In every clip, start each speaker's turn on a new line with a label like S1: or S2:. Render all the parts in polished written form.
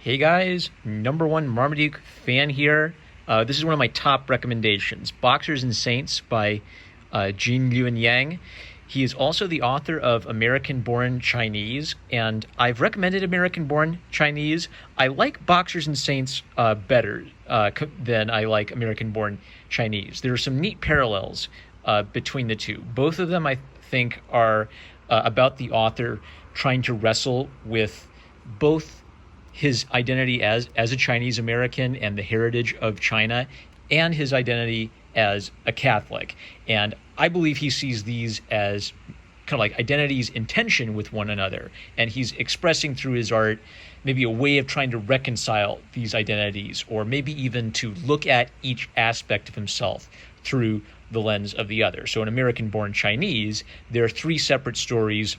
S1: Hey guys, number one Marmaduke fan here. This is one of my top recommendations, Boxers and Saints by Gene Luen Yang. He is also the author of American-Born Chinese, and I've recommended American-Born Chinese. I like Boxers and Saints better than I like American-Born Chinese. There are some neat parallels between the two. Both of them, I think, are about the author trying to wrestle with both his identity as a Chinese American and the heritage of China, and his identity as a Catholic. And I believe he sees these as kind of like identities in tension with one another. And he's expressing through his art maybe a way of trying to reconcile these identities, or maybe even to look at each aspect of himself through the lens of the other. So in American-Born Chinese, there are three separate stories,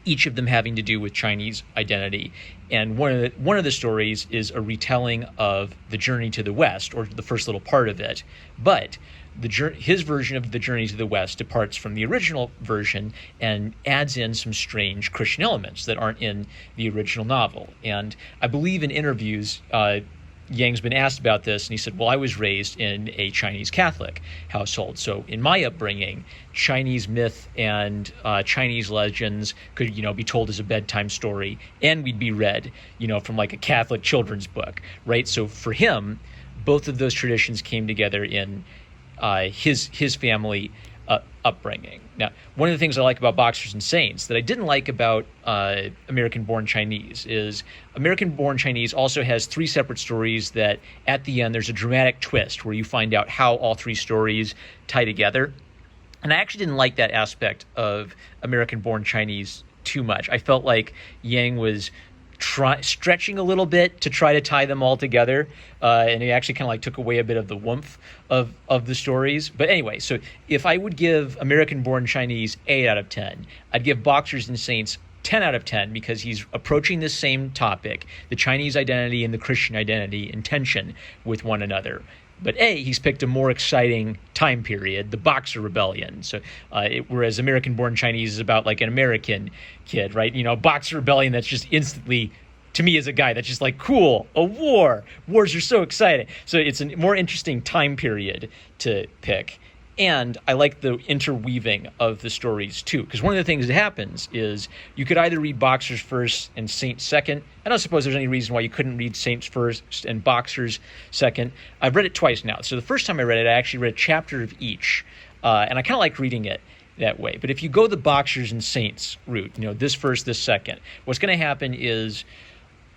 S1: each of them having to do with Chinese identity. And one of the stories is a retelling of the Journey to the West, or the first little part of it. But his version of the Journey to the West departs from the original version and adds in some strange Christian elements that aren't in the original novel. And I believe in interviews, Yang's been asked about this, and he said, well, I was raised in a Chinese Catholic household. So in my upbringing, Chinese myth and Chinese legends could, be told as a bedtime story, and we'd be read, from like a Catholic children's book, right? So for him, both of those traditions came together in his family upbringing. Now, one of the things I like about Boxers and Saints that I didn't like about American-Born Chinese is American-Born Chinese also has three separate stories that at the end there's a dramatic twist where you find out how all three stories tie together. And I actually didn't like that aspect of American-Born Chinese too much. I felt like Yang was stretching a little bit to try to tie them all together, and it actually kind of like took away a bit of the warmth of the stories. But anyway, so if I would give American-Born Chinese 8 out of 10, I'd give Boxers and Saints 10 out of 10 because he's approaching this same topic, the Chinese identity and the Christian identity in tension with one another. But he's picked a more exciting time period, the Boxer Rebellion. So, whereas American-Born Chinese is about like an American kid, right? Boxer Rebellion, that's just instantly, to me as a guy, that's just like, cool, a war. Wars are so exciting. So it's a more interesting time period to pick. And I like the interweaving of the stories too, because one of the things that happens is you could either read Boxers first and Saints second. I don't suppose there's any reason why you couldn't read Saints first and Boxers second. I've read it twice now. So the first time I read it, I actually read a chapter of each, and I kind of like reading it that way. But if you go the Boxers and Saints route, this first, this second, what's going to happen is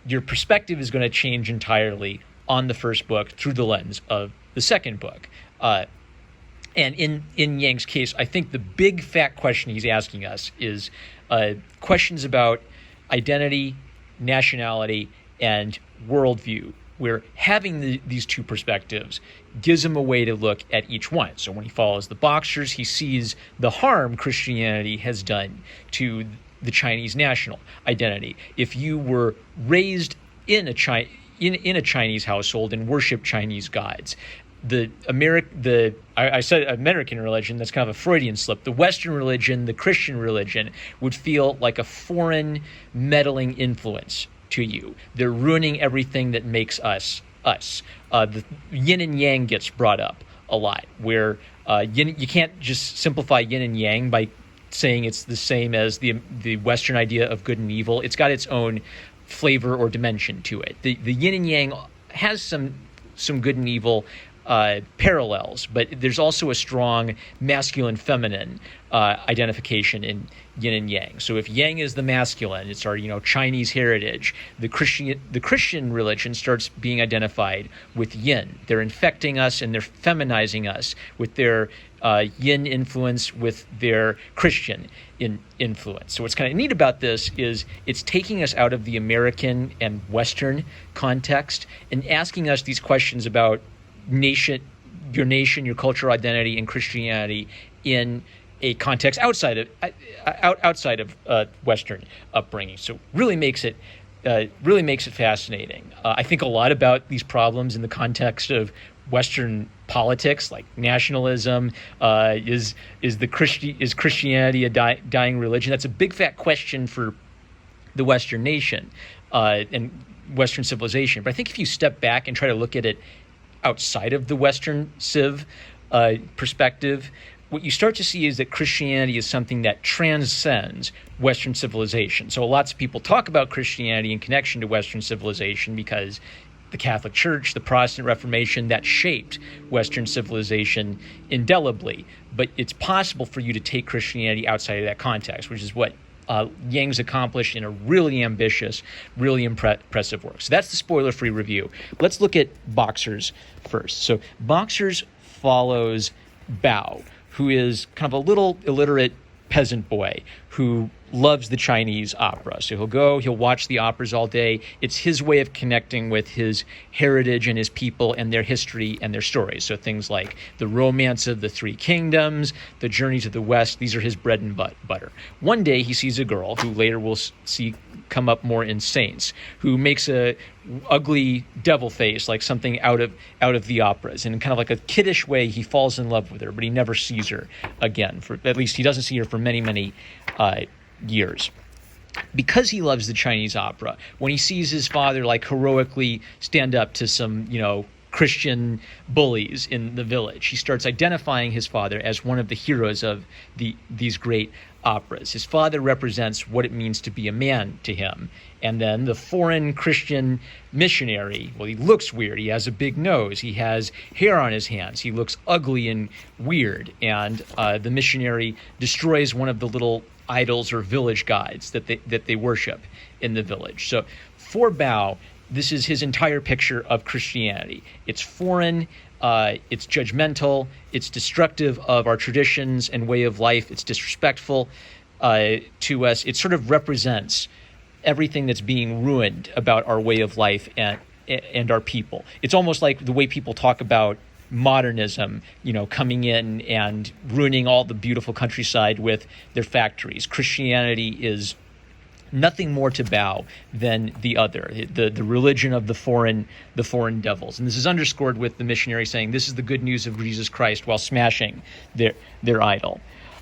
S1: your perspective is going to change entirely on the first book through the lens of the second book. And in Yang's case, I think the big fat question he's asking us is questions about identity, nationality, and worldview, where having these two perspectives gives him a way to look at each one. So when he follows the Boxers, he sees the harm Christianity has done to the Chinese national identity. If you were raised in a Chinese household and worship Chinese gods, I said American religion, that's kind of a Freudian slip. The Western religion, the Christian religion, would feel like a foreign meddling influence to you. They're ruining everything that makes us us. The yin and yang gets brought up a lot, where you can't just simplify yin and yang by saying it's the same as the Western idea of good and evil. It's got its own flavor or dimension to it. The yin and yang has some good and evil parallels, but there's also a strong masculine-feminine identification in yin and yang. So if yang is the masculine, it's our Chinese heritage. The Christian religion starts being identified with yin. They're infecting us and they're feminizing us with their yin influence, with their Christian influence. So what's kind of neat about this is it's taking us out of the American and Western context and asking us these questions about nation, your cultural identity, and Christianity in a context outside of Western upbringing. So really makes it fascinating. I think a lot about these problems in the context of Western politics, like nationalism. Is Christianity a dying religion? That's a big fat question for the Western nation and Western civilization. But I think if you step back and try to look at it outside of the Western civ perspective, what you start to see is that Christianity is something that transcends Western civilization. So lots of people talk about Christianity in connection to Western civilization because the Catholic Church, the Protestant Reformation, that shaped Western civilization indelibly. But it's possible for you to take Christianity outside of that context, which is what Yang's accomplished in a really ambitious, really impressive work. So that's the spoiler-free review. Let's look at Boxers first. So Boxers follows Bao, who is kind of a little illiterate peasant boy who loves the Chinese opera. So he'll watch the operas all day. It's his way of connecting with his heritage and his people and their history and their stories. So things like the Romance of the Three Kingdoms, the Journey to the West, these are his bread and butter. One day he sees a girl who later we'll see come up more in Saints, who makes a ugly devil face, like something out of the operas. And in kind of like a kiddish way, he falls in love with her, but he never sees her again. At least he doesn't see her for many, many years. Because he loves the Chinese opera, when he sees his father like heroically stand up to some, Christian bullies in the village, he starts identifying his father as one of the heroes of these great operas. His father represents what it means to be a man to him. And then the foreign Christian missionary, well, he looks weird. He has a big nose. He has hair on his hands. He looks ugly and weird. And the missionary destroys one of the little idols or village gods that they worship in the village. So for Bao, this is his entire picture of Christianity. It's foreign, it's judgmental, it's destructive of our traditions and way of life, it's disrespectful to us. It sort of represents everything that's being ruined about our way of life and our people. It's almost like the way people talk about modernism, coming in and ruining all the beautiful countryside with their factories. Christianity is nothing more to Bao than the other, the religion of the foreign devils. And this is underscored with the missionary saying, this is the good news of Jesus Christ, while smashing their idol.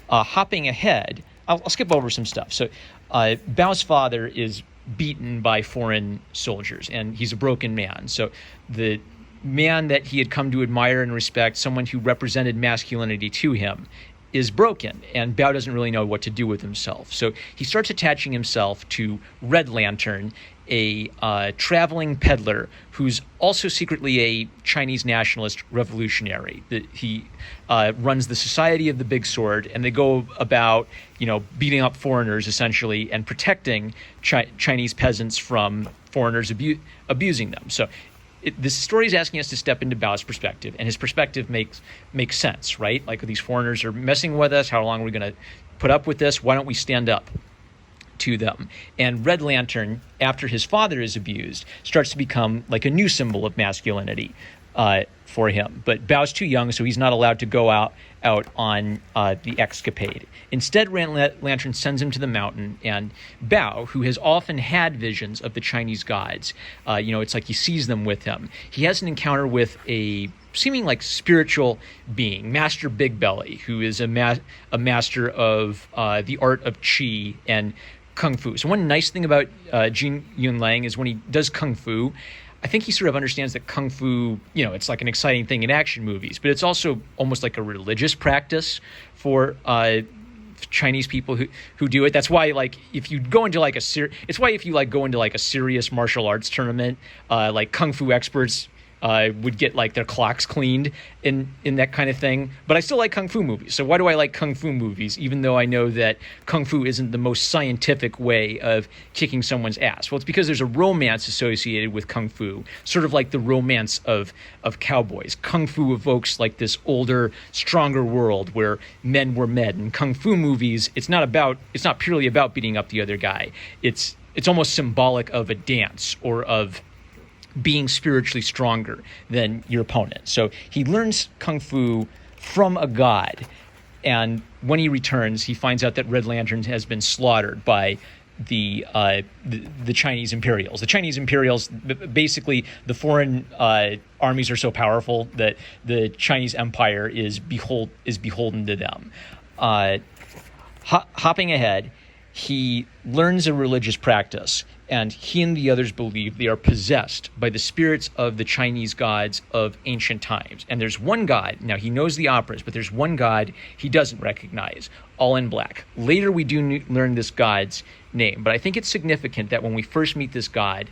S1: Hopping ahead, I'll skip over some stuff. So Bao's father is beaten by foreign soldiers, and he's a broken man. So the man that he had come to admire and respect, someone who represented masculinity to him, is broken, and Bao doesn't really know what to do with himself. So he starts attaching himself to Red Lantern, a traveling peddler who's also secretly a Chinese nationalist revolutionary. He runs the Society of the Big Sword, and they go about, beating up foreigners essentially and protecting Chinese peasants from foreigners abusing them. So this story is asking us to step into Bao's perspective, and his perspective makes sense, right? Like, these foreigners are messing with us. How long are we going to put up with this? Why don't we stand up to them? And Red Lantern, after his father is abused, starts to become like a new symbol of masculinity for him. But Bao's too young, so he's not allowed to go out on the escapade. Instead, Red Lantern sends him to the mountain, and Bao, who has often had visions of the Chinese gods, it's like he sees them with him. He has an encounter with a seeming like spiritual being, Master Big Belly, who is a master of the art of Qi and Kung Fu. So one nice thing about Gene Luen Yang is when he does Kung Fu, I think he sort of understands that Kung Fu, it's like an exciting thing in action movies, but it's also almost like a religious practice for Chinese people who do it. That's why, like, if you go into like it's why if you like go into like a serious martial arts tournament, like Kung Fu experts would get like their clocks cleaned in that kind of thing. But I still like Kung Fu movies. So why do I like Kung Fu movies, even though I know that Kung Fu isn't the most scientific way of kicking someone's ass? Well, it's because there's a romance associated with Kung Fu, sort of like the romance of cowboys. Kung Fu evokes like this older, stronger world where men were men. In Kung Fu movies, it's not purely about beating up the other guy. It's almost symbolic of a dance or of being spiritually stronger than your opponent. So he learns Kung Fu from a god, and when he returns, he finds out that Red Lantern has been slaughtered by the Chinese Imperials. The Chinese Imperials, basically, the foreign armies are so powerful that the Chinese Empire is beholden to them. Hopping ahead, he learns a religious practice, and he and the others believe they are possessed by the spirits of the Chinese gods of ancient times. And there's one god, now he knows the operas, but there's one god he doesn't recognize, all in black. Later we do learn this god's name, but I think it's significant that when we first meet this god,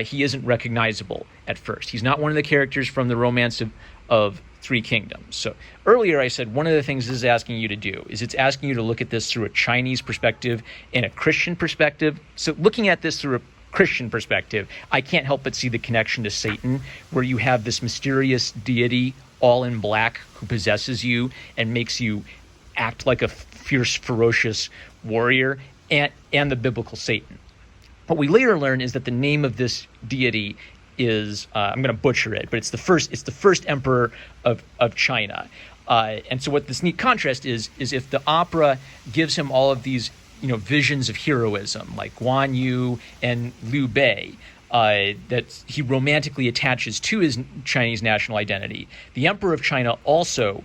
S1: he isn't recognizable at first. He's not one of the characters from the Romance of Three Kingdoms. So earlier I said one of the things this is asking you to do is it's asking you to look at this through a Chinese perspective and a Christian perspective. So looking at this through a Christian perspective, I can't help but see the connection to Satan, where you have this mysterious deity all in black who possesses you and makes you act like a fierce, ferocious warrior, and the biblical Satan. What we later learn is that the name of this deity is I'm going to butcher it, but it's the first emperor of China. And so what this neat contrast is if the opera gives him all of these visions of heroism, like Guan Yu and Liu Bei, that he romantically attaches to his Chinese national identity. The emperor of China also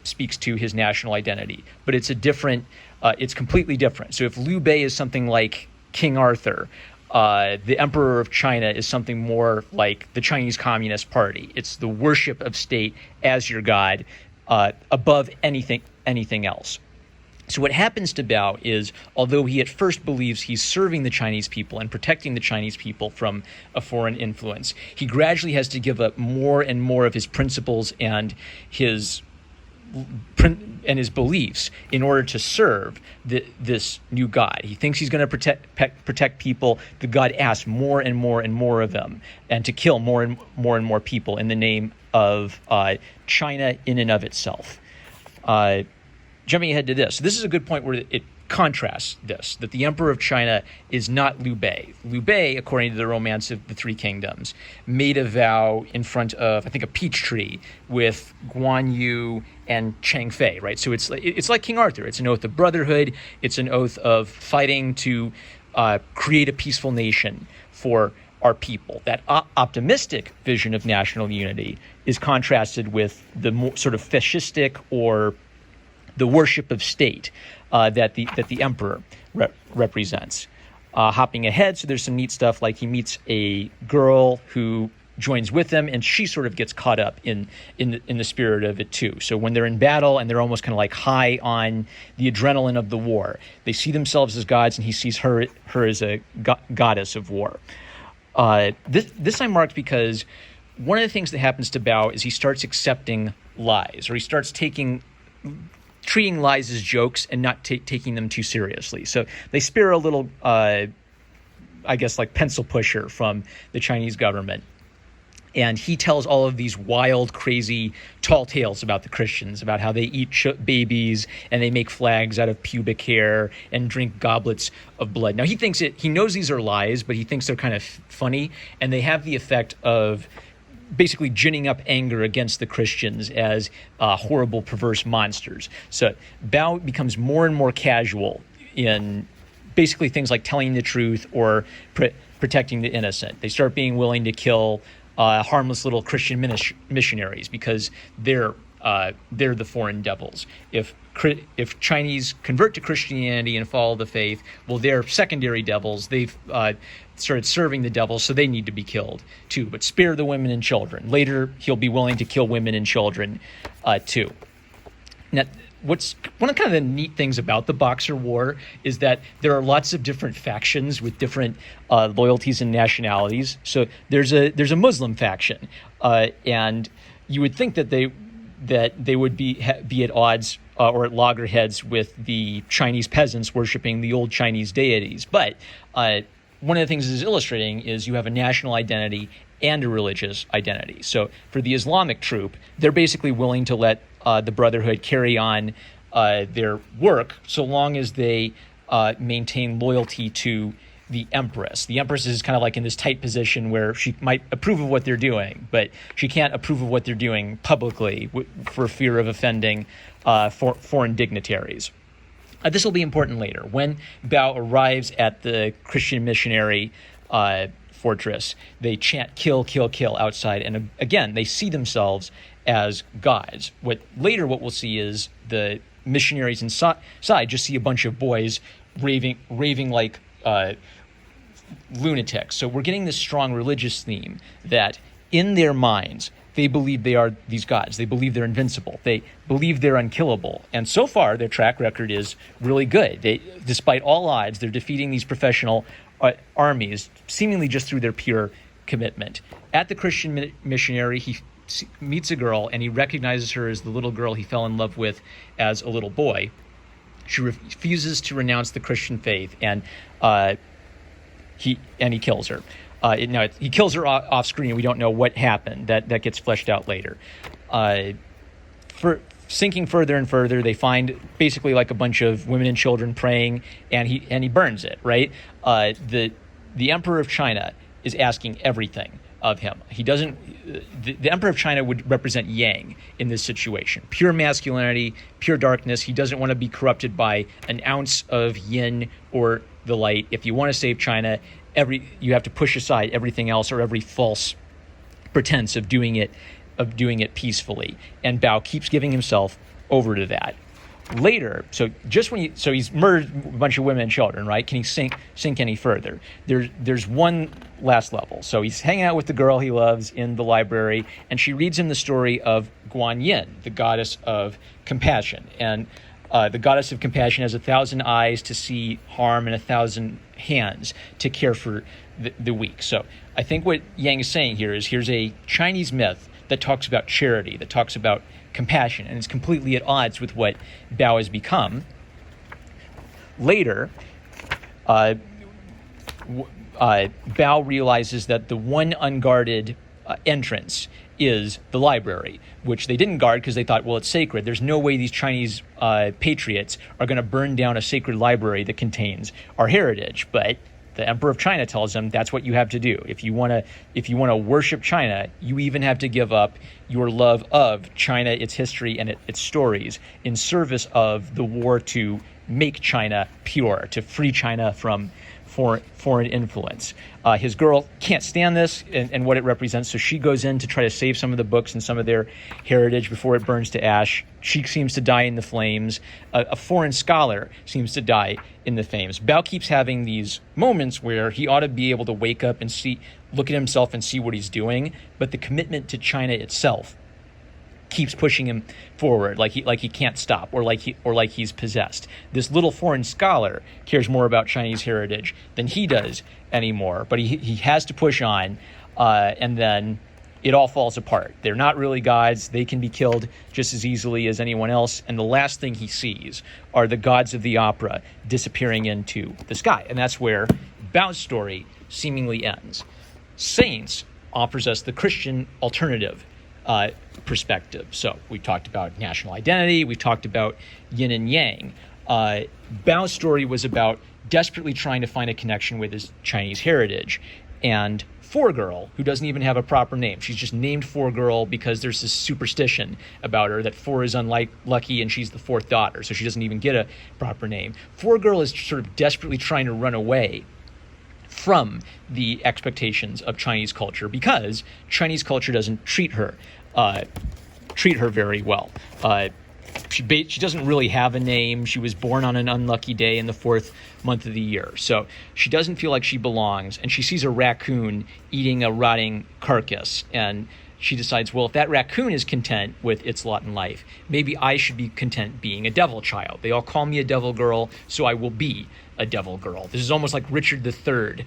S1: speaks to his national identity, but it's it's completely different. So if Liu Bei is something like King Arthur, the Emperor of China is something more like the Chinese Communist Party. It's the worship of state as your god, above anything else. So what happens to Bao is, although he at first believes he's serving the Chinese people and protecting the Chinese people from a foreign influence, he gradually has to give up more and more of his principles and his beliefs in order to serve this new god. He thinks he's going to protect people. The god asks more and more and more of them, and to kill more and more people in the name of China in and of itself. Jumping ahead to this. So this is a good point where it contrasts this, that the emperor of China is not Liu Bei. Liu Bei, according to the Romance of the Three Kingdoms, made a vow in front of, I think, a peach tree with Guan Yu and Chang Fei, right? So it's like King Arthur. It's an oath of brotherhood. It's an oath of fighting to create a peaceful nation for our people. That optimistic vision of national unity is contrasted with the more sort of fascistic or the worship of state that the emperor represents. Hopping ahead, so there's some neat stuff, like he meets a girl who joins with him, and she sort of gets caught up in the spirit of it too. So when they're in battle and they're almost kind of like high on the adrenaline of the war, they see themselves as gods, and he sees her as a goddess of war. This I marked because one of the things that happens to Bao is he starts accepting lies, or he starts treating lies as jokes and not taking them too seriously. So they spare a little, I guess, like pencil pusher from the Chinese government. And he tells all of these wild, crazy, tall tales about the Christians, about how they eat babies and they make flags out of pubic hair and drink goblets of blood. Now, he knows these are lies, but he thinks they're kind of funny, and they have the effect of basically ginning up anger against the Christians as horrible, perverse monsters. So Bao becomes more and more casual in basically things like telling the truth or protecting the innocent. They start being willing to kill harmless little Christian missionaries because they're the foreign devils. If Chinese convert to Christianity and follow the faith, well, they're secondary devils. They've started serving the devil, so they need to be killed too. But spare the women and children. Later, he'll be willing to kill women and children too. Now, what's one of kind of the neat things about the Boxer War is that there are lots of different factions with different loyalties and nationalities. So there's a Muslim faction, and you would think that they would be at odds or at loggerheads with the Chinese peasants worshiping the old Chinese deities. But one of the things this is illustrating is you have a national identity and a religious identity. So for the Islamic troop, they're basically willing to let the Brotherhood carry on their work so long as they maintain loyalty to the Empress. The Empress is kind of like in this tight position where she might approve of what they're doing, but she can't approve of what they're doing publicly for fear of offending foreign dignitaries. This will be important later. When Bao arrives at the Christian missionary fortress, they chant "kill, kill, kill" outside, and again, they see themselves as gods. What we'll see is the missionaries inside just see a bunch of boys raving like lunatics. So we're getting this strong religious theme that in their minds, they believe they are these gods. They believe they're invincible. They believe they're unkillable. And so far, their track record is really good. Despite all odds, they're defeating these professional armies, seemingly just through their pure commitment. At the Christian missionary, he meets a girl, and he recognizes her as the little girl he fell in love with as a little boy. She refuses to renounce the Christian faith, and he kills her. He kills her off screen. We don't know what happened. That gets fleshed out later. For sinking further and further, they find basically like a bunch of women and children praying, and he burns it. Right. The Emperor of China is asking everything of him. He doesn't. The Emperor of China would represent Yang in this situation. Pure masculinity, pure darkness. He doesn't want to be corrupted by an ounce of yin or the light. If you want to save China, you have to push aside everything else or every false pretense of doing it peacefully. And Bao keeps giving himself over to that. Later, so he's murdered a bunch of women and children, right? Can he sink any further? There's one last level. So he's hanging out with the girl he loves in the library, and she reads him the story of Guan Yin, the goddess of compassion. And the goddess of compassion has 1,000 eyes to see harm and 1,000 hands to care for the weak. So I think what Yang is saying here is here's a Chinese myth that talks about charity, that talks about compassion, and it's completely at odds with what Bao has become. Later, Bao realizes that the one unguarded entrance is the library, which they didn't guard because they thought, well, it's sacred. There's no way these Chinese patriots are going to burn down a sacred library that contains our heritage. But the Emperor of China tells them that's what you have to do. If you want to worship China, you even have to give up your love of China, its history, and its stories in service of the war to make China pure, to free China from foreign influence. His girl can't stand this and what it represents, so she goes in to try to save some of the books and some of their heritage before it burns to ash. She seems to die in the flames. A foreign scholar seems to die in the flames. Bao keeps having these moments where he ought to be able to wake up and look at himself and see what he's doing, but the commitment to China itself keeps pushing him forward, like he can't stop, or like he's possessed. This little foreign scholar cares more about Chinese heritage than he does anymore, but he has to push on, and then it all falls apart. They're not really gods. They can be killed just as easily as anyone else, and the last thing he sees are the gods of the opera disappearing into the sky, and that's where Bao's story seemingly ends. Saints offers us the Christian alternative perspective. So we talked about national identity. We talked about yin and yang. Bao's story was about desperately trying to find a connection with his Chinese heritage. And Four Girl, who doesn't even have a proper name. She's just named Four Girl because there's this superstition about her that four is unlucky and she's the fourth daughter. So she doesn't even get a proper name. Four Girl is sort of desperately trying to run away from the expectations of Chinese culture because Chinese culture doesn't treat her very well. She doesn't really have a name. She was born on an unlucky day in the 4th month of the year. So she doesn't feel like she belongs, and she sees a raccoon eating a rotting carcass, and she decides, well, if that raccoon is content with its lot in life, maybe I should be content being a devil child. They all call me a devil girl, so I will be a devil girl. This is almost like Richard III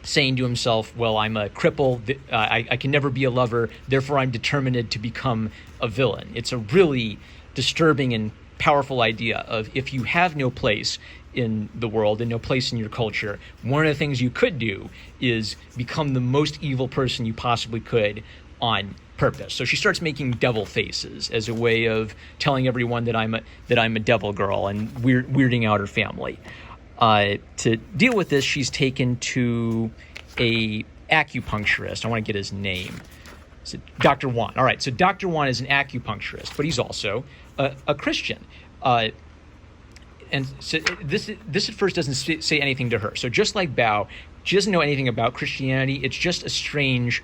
S1: saying to himself, well, I'm a cripple, I can never be a lover, therefore I'm determined to become a villain. It's a really disturbing and powerful idea of if you have no place in the world and no place in your culture, one of the things you could do is become the most evil person you possibly could on purpose. So she starts making devil faces as a way of telling everyone that I'm a devil girl and weirding out her family. To deal with this, she's taken to a acupuncturist. I want to get his name. Is it Dr. Juan? All right, so Dr. Juan is an acupuncturist, but he's also a Christian. And so this at first doesn't say anything to her. So just like Bao, she doesn't know anything about Christianity. It's just a strange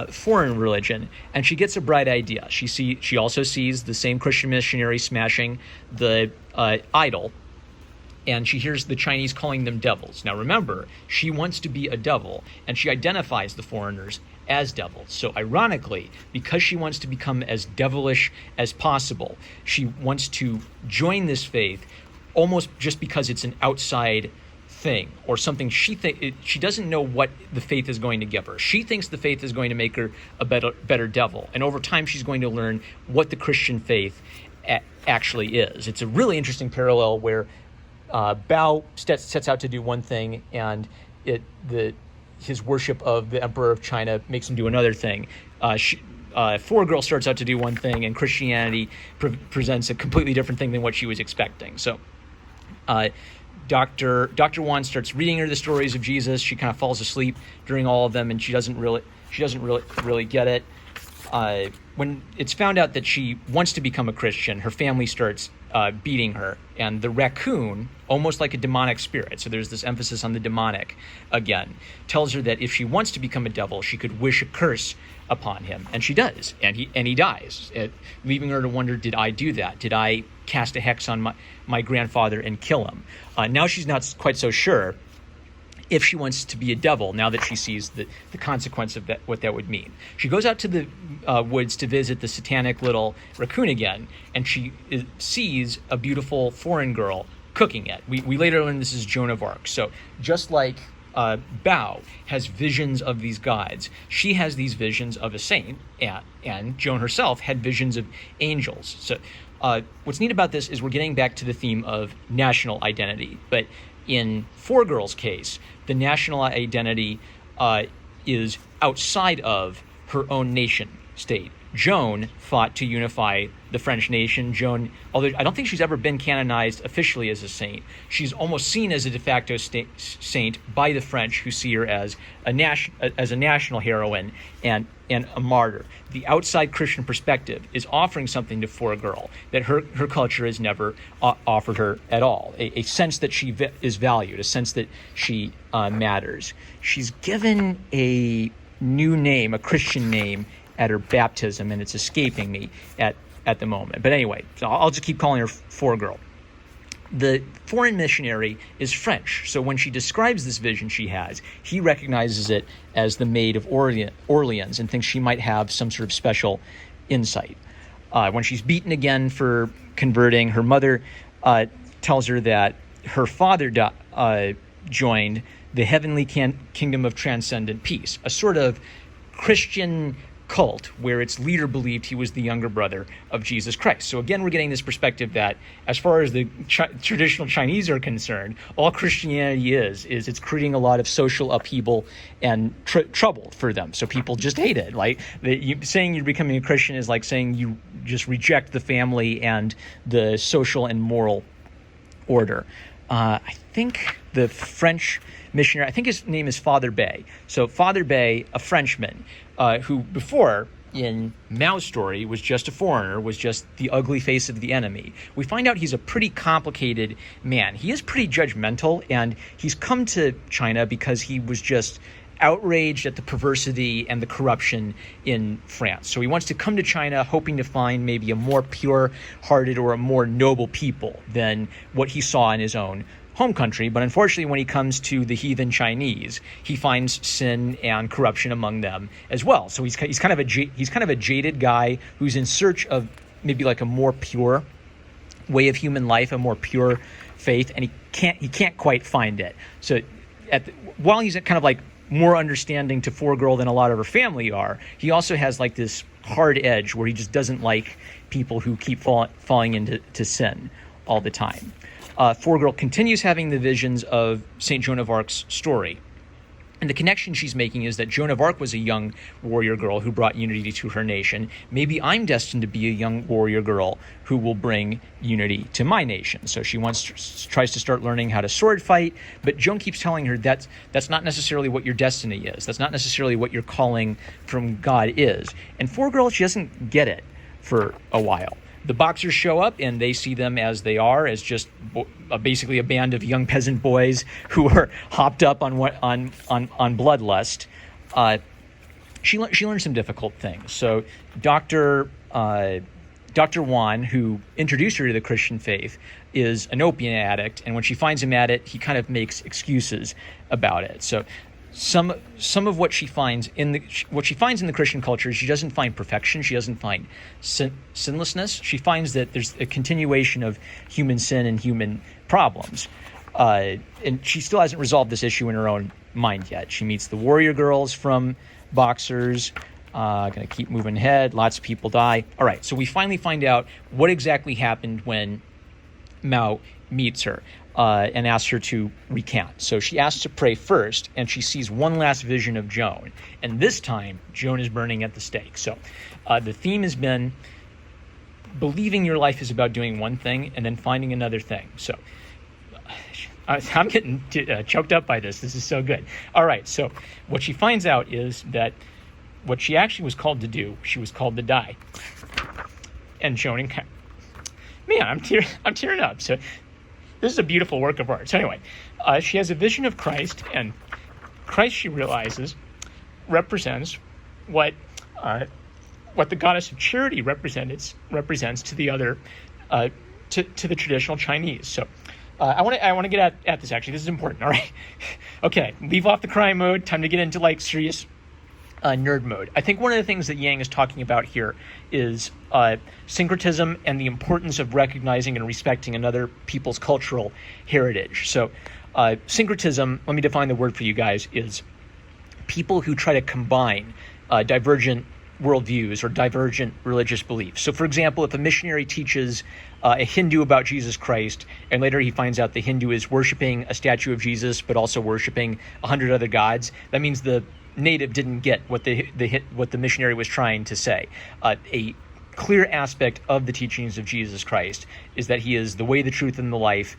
S1: foreign religion, and she gets a bright idea. She also sees the same Christian missionary smashing the idol and she hears the Chinese calling them devils. Now remember, she wants to be a devil, and she identifies the foreigners as devils. So ironically, because she wants to become as devilish as possible, she wants to join this faith almost just because it's an outside thing or something she doesn't know what the faith is going to give her. She thinks the faith is going to make her a better devil, and over time she's going to learn what the Christian faith actually is. It's a really interesting parallel where Bao sets out to do one thing, and his worship of the Emperor of China makes him do another thing. Four Girl starts out to do one thing, and Christianity presents a completely different thing than what she was expecting. So Dr. Juan starts reading her the stories of Jesus. She kind of falls asleep during all of them, and she doesn't really get it. When it's found out that she wants to become a Christian, her family starts beating her, and the raccoon, almost like a demonic spirit, so there's this emphasis on the demonic again, tells her that if she wants to become a devil, she could wish a curse upon him, and she does, and he dies, leaving her to wonder, did I do that? Did I cast a hex on my grandfather and kill him? Now she's not quite so sure if she wants to be a devil, now that she sees the consequence of that, what that would mean. She goes out to the woods to visit the satanic little raccoon again, and she sees a beautiful foreign girl cooking it. We later learn this is Joan of Arc. So just like Bao has visions of these gods, she has these visions of a saint, and Joan herself had visions of angels. So what's neat about this is we're getting back to the theme of national identity, but in Four Girl's case, the national identity is outside of her own nation state. Joan fought to unify the French nation. Joan, although I don't think she's ever been canonized officially as a saint, she's almost seen as a de facto saint by the French, who see her as a national heroine and a martyr. The outside Christian perspective is offering something to Four Girl that her culture has never offered her at all, a sense that she is valued, a sense that she matters. She's given a new name, a Christian name, at her baptism, and it's escaping me at the moment. But anyway, so I'll just keep calling her Four Girl. The foreign missionary is French, so when she describes this vision she has, he recognizes it as the Maid of Orleans and thinks she might have some sort of special insight. When she's beaten again for converting, her mother tells her that her father joined the heavenly kingdom of transcendent peace, a sort of Christian cult where its leader believed he was the younger brother of Jesus Christ. So again, we're getting this perspective that as far as the traditional Chinese are concerned, all Christianity is it's creating a lot of social upheaval and trouble for them. So people just hate it. Like saying you're becoming a Christian is like saying you just reject the family and the social and moral order. I think the French missionary, I think his name is Father Bay. So Father Bay, a Frenchman, who before in Mao's story was just a foreigner, was just the ugly face of the enemy. We find out he's a pretty complicated man. He is pretty judgmental, and he's come to China because he was just outraged at the perversity and the corruption in France. So he wants to come to China hoping to find maybe a more pure-hearted or a more noble people than what he saw in his own home country. But unfortunately, when he comes to the heathen Chinese, he finds sin and corruption among them as well. So he's kind of a jaded guy who's in search of maybe like a more pure way of human life, a more pure faith, and he can't quite find it. So while he's kind of like more understanding to Four Girl than a lot of her family are, he also has like this hard edge where he just doesn't like people who keep falling into sin all the time. Four Girl continues having the visions of St. Joan of Arc's story. And the connection she's making is that Joan of Arc was a young warrior girl who brought unity to her nation. Maybe I'm destined to be a young warrior girl who will bring unity to my nation. So she tries to start learning how to sword fight, but Joan keeps telling her that's not necessarily what your destiny is. That's not necessarily what your calling from God is. And Four Girl, she doesn't get it for a while. The Boxers show up, and they see them as they are, as just basically a band of young peasant boys who are hopped up on bloodlust. She learns some difficult things. So Dr. Dr. Juan, who introduced her to the Christian faith, is an opium addict, and when she finds him at it, he kind of makes excuses about it. So some of what she finds in the Christian culture is she doesn't find perfection, she doesn't find sinlessness. She finds that there's a continuation of human sin and human problems, and she still hasn't resolved this issue in her own mind yet. She meets the warrior girls from Boxers. Gonna keep moving ahead. Lots of people die. All right, so we finally find out what exactly happened when Mao meets her and asks her to recount. So she asks to pray first, and she sees one last vision of Joan. And this time, Joan is burning at the stake. So the theme has been believing your life is about doing one thing and then finding another thing. So I'm getting choked up by this. This is so good. All right, so what she finds out is that what she actually was called to do, she was called to die. And Joan, man, I'm tearing up. So this is a beautiful work of art. So anyway, she has a vision of Christ, and Christ, she realizes, represents what the goddess of charity represents to the other, to the traditional Chinese. So I want to get at this. Actually, this is important. All right, okay, leave off the crying mode. Time to get into like serious nerd mode. I think one of the things that Yang is talking about here is syncretism and the importance of recognizing and respecting another people's cultural heritage. So syncretism, let me define the word for you guys, is people who try to combine divergent worldviews or divergent religious beliefs. So for example, if a missionary teaches a Hindu about Jesus Christ, and later he finds out the Hindu is worshiping a statue of Jesus, but also worshiping 100 other gods, that means the native didn't get what the missionary was trying to say. A clear aspect of the teachings of Jesus Christ is that he is the way, the truth, and the life.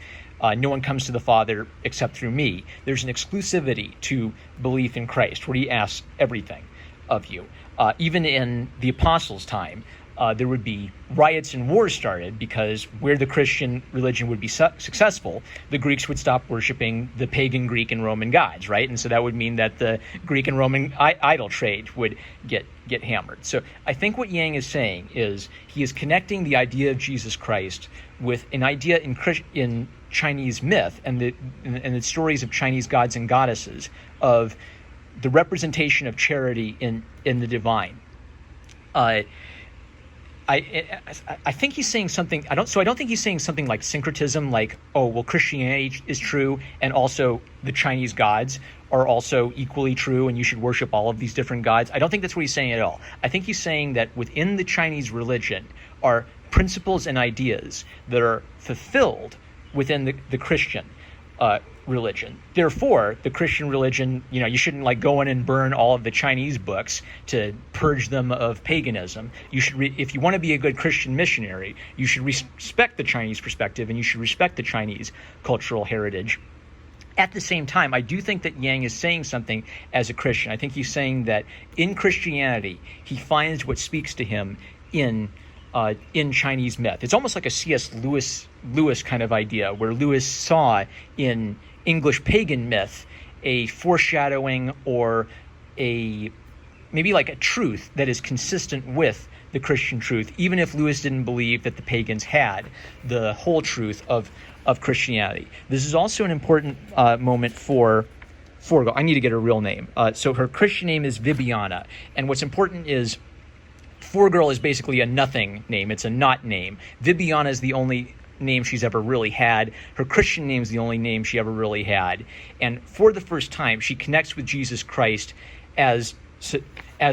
S1: No one comes to the Father except through me. There's an exclusivity to belief in Christ, where he asks everything of you. Even in the apostles' time, there would be riots and wars started because where the Christian religion would be successful, the Greeks would stop worshiping the pagan Greek and Roman gods, right? And so that would mean that the Greek and Roman idol trade would get hammered. So I think what Yang is saying is he is connecting the idea of Jesus Christ with an idea in Chinese myth and the stories of Chinese gods and goddesses of the representation of charity in the divine. I think he's saying something. I don't think he's saying something like syncretism, like, oh, well, Christianity is true, and also the Chinese gods are also equally true, and you should worship all of these different gods. I don't think that's what he's saying at all. I think he's saying that within the Chinese religion are principles and ideas that are fulfilled within the Christian religion. Therefore, the Christian religion, you shouldn't like go in and burn all of the Chinese books to purge them of paganism. You should, if you want to be a good Christian missionary, you should respect the Chinese perspective and you should respect the Chinese cultural heritage. At the same time, I do think that Yang is saying something as a Christian. I think he's saying that in Christianity, he finds what speaks to him in Chinese myth. It's almost like a C.S. Lewis kind of idea, where Lewis saw in English pagan myth a foreshadowing or maybe like a truth that is consistent with the Christian truth, even if Lewis didn't believe that the pagans had the whole truth of Christianity. This is also an important moment for Forgo. I need to get her real name. So her Christian name is Vibiana, and what's important is Forgirl is basically a nothing name. It's a not name. Vibiana is the only name she's ever really had. Her Christian name is the only name she ever really had. And for the first time, she connects with Jesus Christ as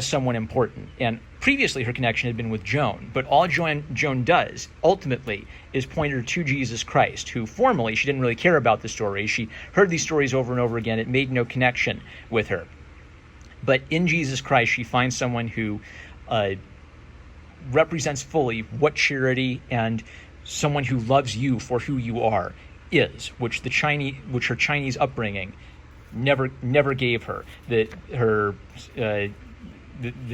S1: someone important. And previously, her connection had been with Joan. But all Joan does, ultimately, is point her to Jesus Christ, who formally, she didn't really care about the story. She heard these stories over and over again. It made no connection with her. But in Jesus Christ, she finds someone who represents fully what charity and someone who loves you for who you are is, which her Chinese upbringing never gave her. The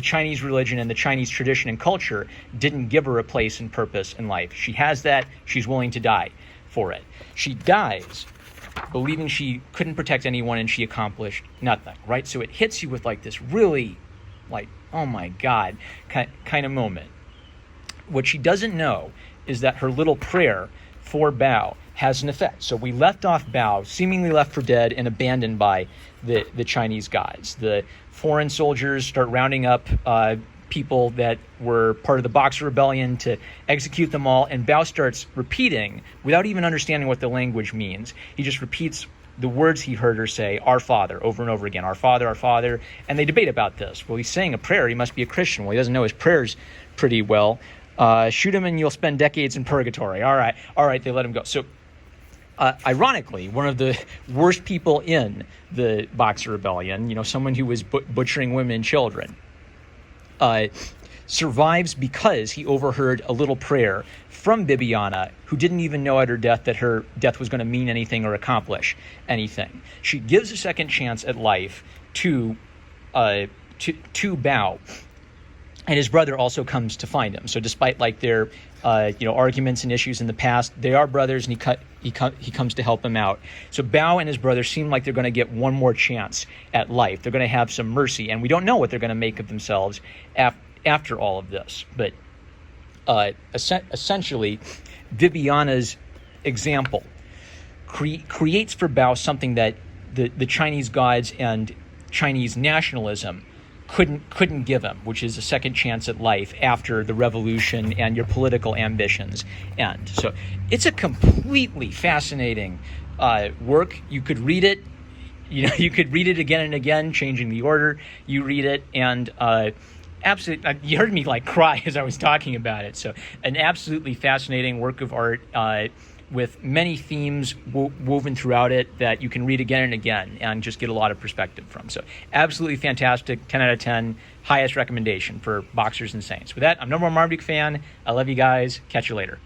S1: Chinese religion and the Chinese tradition and culture didn't give her a place and purpose in life. She has that. She's willing to die for it. She dies believing she couldn't protect anyone and she accomplished nothing, right? So it hits you with like this really, like, oh my God, kind of moment. What she doesn't know is that her little prayer for Bao has an effect. So we left off Bao, seemingly left for dead and abandoned by the Chinese gods. The foreign soldiers start rounding up people that were part of the Boxer Rebellion to execute them all, and Bao starts repeating, without even understanding what the language means. He just repeats the words he heard her say, "Our Father," over and over again, "Our Father," and they debate about this. Well, he's saying a prayer, he must be a Christian. Well, he doesn't know his prayers pretty well. Shoot him and you'll spend decades in purgatory. All right, they let him go. So ironically, one of the worst people in the Boxer Rebellion, someone who was butchering women and children, survives because he overheard a little prayer from Bibiana, who didn't even know at her death that her death was going to mean anything or accomplish anything. She gives a second chance at life to Bao, and his brother also comes to find him. So despite their arguments and issues in the past, they are brothers, and he comes to help him out. So Bao and his brother seem like they're going to get one more chance at life. They're going to have some mercy, and we don't know what they're going to make of themselves after all of this. But essentially, Viviana's example creates for Bao something that the Chinese gods and Chinese nationalism couldn't give him, which is a second chance at life after the revolution and your political ambitions end. So it's a completely fascinating work. You could read it, you could read it again and again, changing the order you read it, and absolutely, you heard me cry as I was talking about it. So an absolutely fascinating work of art with many themes woven throughout it that you can read again and again and just get a lot of perspective from. So absolutely fantastic, 10 out of 10, highest recommendation for Boxers and Saints. With that, I'm No More Marmaduke fan. I love you guys. Catch you later.